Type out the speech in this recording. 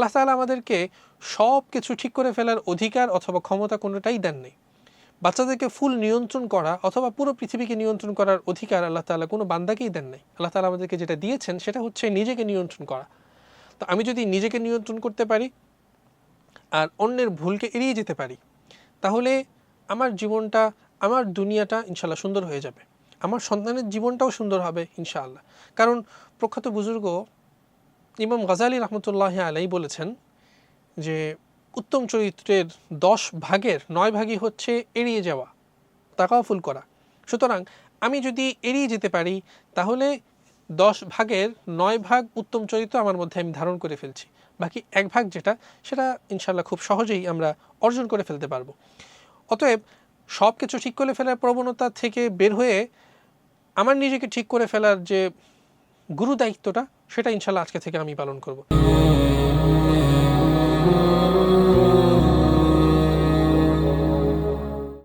আল্লাহ তাআলা আমাদেরকে সব কিছু ঠিক করে ফেলার অধিকার অথবা ক্ষমতা কোনোটাই দেন নেই। বাচ্চাদেরকে ফুল নিয়ন্ত্রণ করা অথবা পুরো পৃথিবীকে নিয়ন্ত্রণ করার অধিকার আল্লাহ তাআলা কোনো বান্দাকেই দেন নাই। আল্লাহ তাআলা আমাদেরকে যেটা দিয়েছেন সেটা হচ্ছে নিজেকে নিয়ন্ত্রণ করা। তো আমি যদি নিজেকে নিয়ন্ত্রণ করতে পারি আর অন্যের ভুলকে এড়িয়ে যেতে পারি, তাহলে আমার জীবনটা, আমার দুনিয়াটা ইনশাআল্লাহ সুন্দর হয়ে যাবে, আমার সন্তানের জীবনটাও সুন্দর হবে ইনশাআল্লাহ। কারণ প্রখ্যাত বুজুর্গ ইমাম গাজালি রহমতুল্লাহ আলাই বলেছেন যে উত্তম চরিত্রের 10 ভাগের 9 ভাগই হচ্ছে এড়িয়ে যাওয়া, তাকাওয়াফুল করা। সুতরাং আমি যদি এড়িয়ে যেতে পারি, তাহলে 10 ভাগের 9 ভাগ উত্তম চরিত্র আমার মধ্যে আমি ধারণ করে ফেলছি। বাকি 1 ভাগ যেটা, সেটা ইনশাআল্লাহ খুব সহজেই আমরা অর্জন করে ফেলতে পারবো। অতএব সব কিছু ঠিক করে ফেলার প্রবণতা থেকে বের হয়ে আমার নিজেকে ঠিক করে ফেলার যে গুরু দায়িত্বটা, সেটা ইনশাআল্লাহ আজকে থেকে আমি পালন করব।